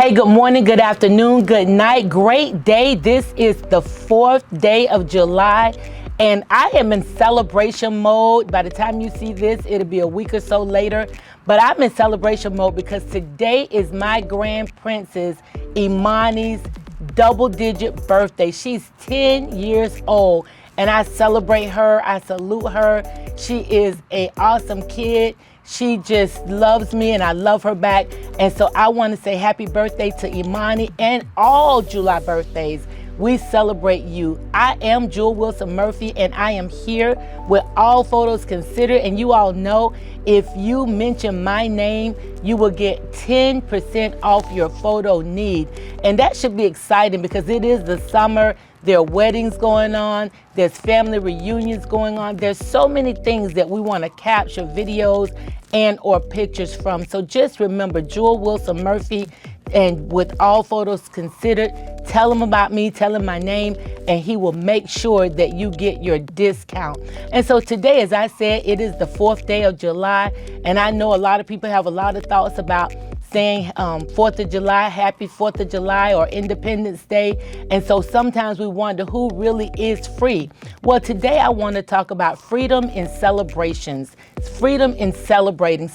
Hey, good morning, good afternoon, good night, great day. This is the 4th day of July, and I am in celebration mode. By the time you see this, it'll be a week or so later, but I'm in celebration mode because today is my grand princess, Imani's double-digit birthday. She's 10 years old, and I celebrate her, I salute her. She is an awesome kid. She just loves me and I love her back. And so I want to say happy birthday to Imani and all July birthdays. We celebrate you. I am Jewel Wilson Murphy and I am here with All Photos Considered. And you all know if you mention my name, you will get 10% off your photo need. And that should be exciting because it is the summer. There are weddings going on. There's family reunions going on. There's so many things that we want to capture videos and or pictures from. So just remember, Jewel Wilson Murphy, and with All Photos Considered, tell him about me, tell him my name, and he will make sure that you get your discount. And so today, as I said, it is the 4th day of July, and I know a lot of people have a lot of thoughts about saying 4th of July, happy 4th of July or Independence Day. And so sometimes we wonder who really is free. Well, today I want to talk about freedom in celebrations. Freedom in celebrating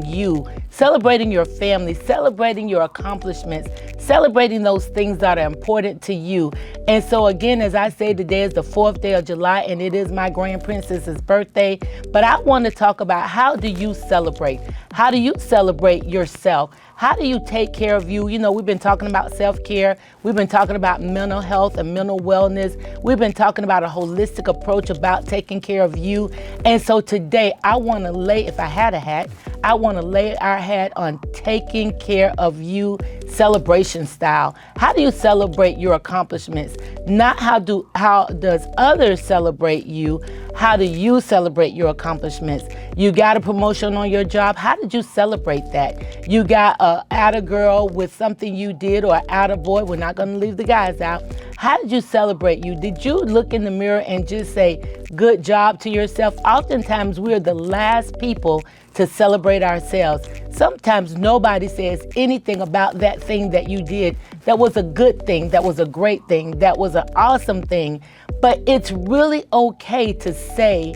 you, celebrating your family, celebrating your accomplishments, celebrating those things that are important to you. And so again, as I say, today is the 4th day of July and it is my grand princess's birthday. But I want to talk about, how do you celebrate? How do you celebrate yourself? How do you take care of you? You know, we've been talking about self-care. We've been talking about mental health and mental wellness. We've been talking about a holistic approach about taking care of you. And so today I want to lay, if I had a hat, I want to lay our hat on taking care of you, celebration style. How do you celebrate your accomplishments? Not how does others celebrate you? How do you celebrate your accomplishments? You got a promotion on your job. How did you celebrate that? You got a atta-girl with something you did, or atta-boy. We're not going to leave the guys out. How did you celebrate you? Did you look in the mirror and just say, good job to yourself? Oftentimes, we're the last people to celebrate ourselves. Sometimes nobody says anything about that thing that you did that was a good thing, that was a great thing, that was an awesome thing. But it's really okay to say,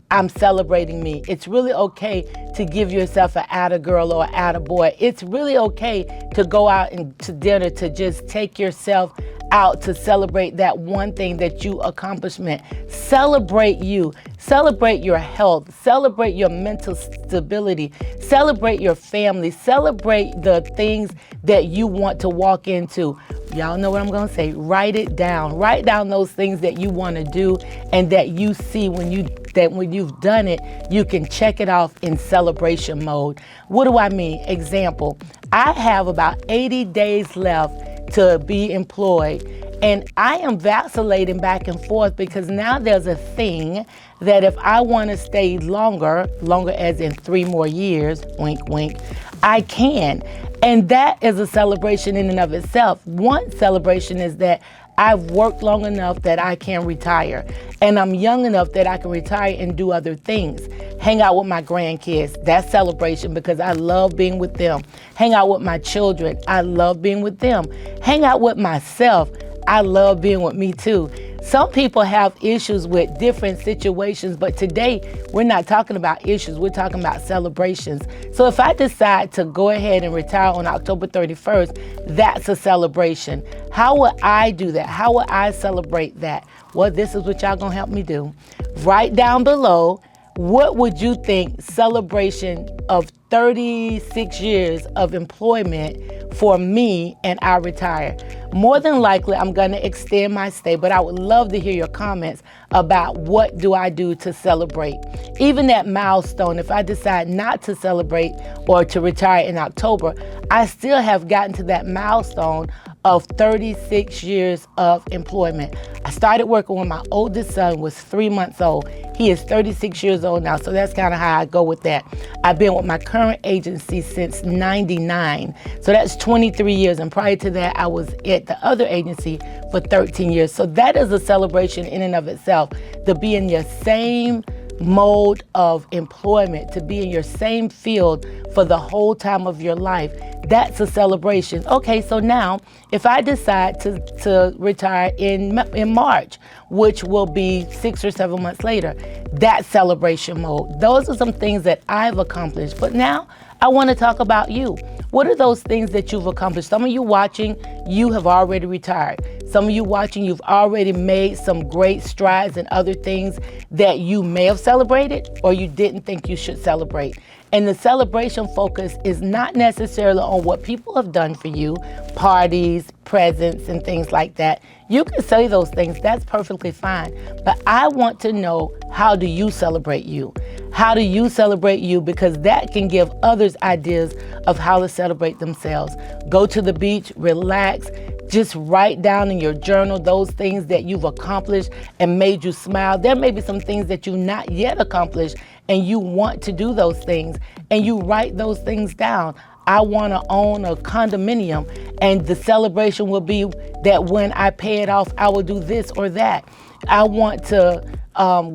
I'm celebrating me. It's really okay to give yourself an atta-girl or an atta-boy. It's really okay to go out and to dinner, to just take yourself out to celebrate that one thing that you accomplishment. Celebrate you. Celebrate your health. Celebrate your mental stability. Celebrate your family. Celebrate the things that you want to walk into. Y'all know what I'm going to say. Write it down. Write down those things that you want to do and that you see when you've done it, you can check it off in celebration mode. What do I mean? Example, I have about 80 days left to be employed, and I am vacillating back and forth because now there's a thing that if I want to stay longer as in 3 more years, wink, wink, I can. And that is a celebration in and of itself. One celebration is that I've worked long enough that I can retire, and I'm young enough that I can retire and do other things. Hang out with my grandkids, that's celebration because I love being with them. Hang out with my children, I love being with them. Hang out with myself, I love being with me too. Some people have issues with different situations, but today we're not talking about issues, we're talking about celebrations. So if I decide to go ahead and retire on October 31st, that's a celebration. How will I do that? How will I celebrate that? Well, this is what y'all gonna help me do. Write down below, what would you think celebration of 36 years of employment for me and I retire? More than likely, I'm going to extend my stay, but I would love to hear your comments about what do I do to celebrate. Even that milestone, if I decide not to celebrate or to retire in October, I still have gotten to that milestone of 36 years of employment. I started working when my oldest son was 3 months old. He is 36 years old now, so that's kind of how I go with that. I've been with my current agency since '99, so that's 23 years, and prior to that, I was at the other agency for 13 years. So that is a celebration in and of itself, to be in your same mode of employment, to be in your same field for the whole time of your life, that's a celebration. Okay, so now if I decide to retire in March, which will be 6 or 7 months later, that's celebration mode. Those are some things that I've accomplished. But now I want to talk about you. What are those things that you've accomplished? Some of you watching, you have already retired. Some of you watching, you've already made some great strides in other things that you may have celebrated or you didn't think you should celebrate. And the celebration focus is not necessarily on what people have done for you, parties, presents, and things like that. You can say those things, that's perfectly fine. But I want to know, how do you celebrate you? How do you celebrate you? Because that can give others ideas of how to celebrate themselves. Go to the beach, relax, just write down in your journal those things that you've accomplished and made you smile. There may be some things that you've not yet accomplished and you want to do those things, and you write those things down. I want to own a condominium, and the celebration will be that when I pay it off, I will do this or that. I want to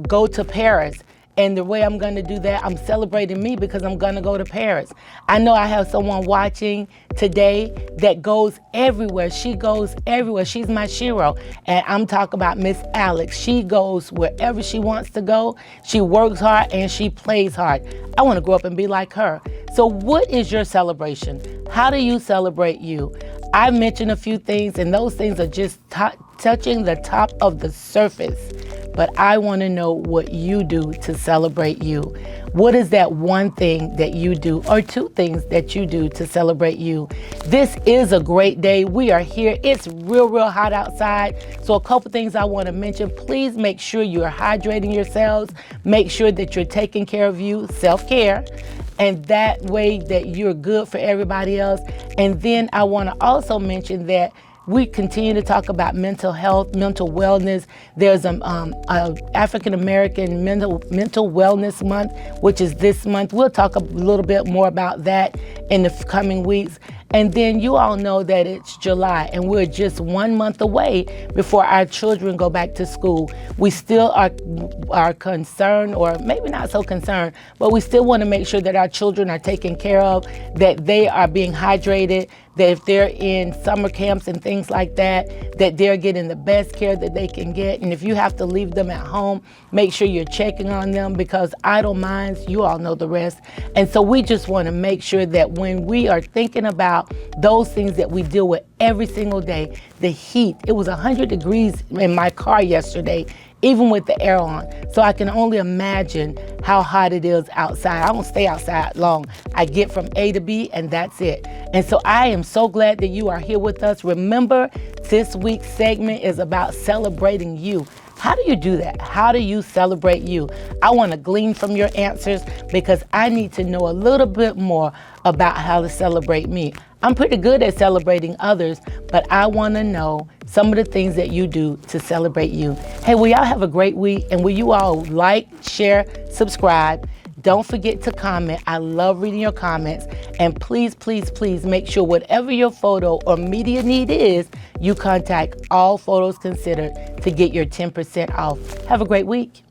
go to Paris. And the way I'm going to do that, I'm celebrating me because I'm going to go to Paris. I know I have someone watching today that goes everywhere. She goes everywhere. She's my shero. And I'm talking about Miss Alex. She goes wherever she wants to go. She works hard and she plays hard. I want to grow up and be like her. So what is your celebration? How do you celebrate you? I mentioned a few things, and those things are just touching the top of the surface. But I want to know what you do to celebrate you. What is that one thing that you do, or two things that you do to celebrate you? This is a great day. We are here. It's real hot outside. So a couple things I want to mention. Please make sure you're hydrating yourselves. Make sure that you're taking care of you, self-care. And that way that you're good for everybody else. And then I want to also mention that we continue to talk about mental health, mental wellness. There's a African American mental wellness month, which is this month. We'll talk a little bit more about that in the coming weeks. And then you all know that it's July and we're just 1 month away before our children go back to school. We still are concerned, or maybe not so concerned, but we still want to make sure that our children are taken care of, that they are being hydrated, that if they're in summer camps and things like that, that they're getting the best care that they can get. And if you have to leave them at home, make sure you're checking on them, because idle minds, you all know the rest. And so we just want to make sure that when we are thinking about those things that we deal with every single day, the heat, it was 100 degrees in my car yesterday, even with the air on. So I can only imagine how hot it is outside. I don't stay outside long. I get from A to B and that's it. And so I am so glad that you are here with us. Remember, this week's segment is about celebrating you. How do you do that? How do you celebrate you? I want to glean from your answers because I need to know a little bit more about how to celebrate me. I'm pretty good at celebrating others, but I want to know some of the things that you do to celebrate you. Hey, will y'all have a great week? And will you all like, share, subscribe? Don't forget to comment. I love reading your comments. And please, please, please make sure whatever your photo or media need is, you contact All Photos Considered to get your 10% off. Have a great week.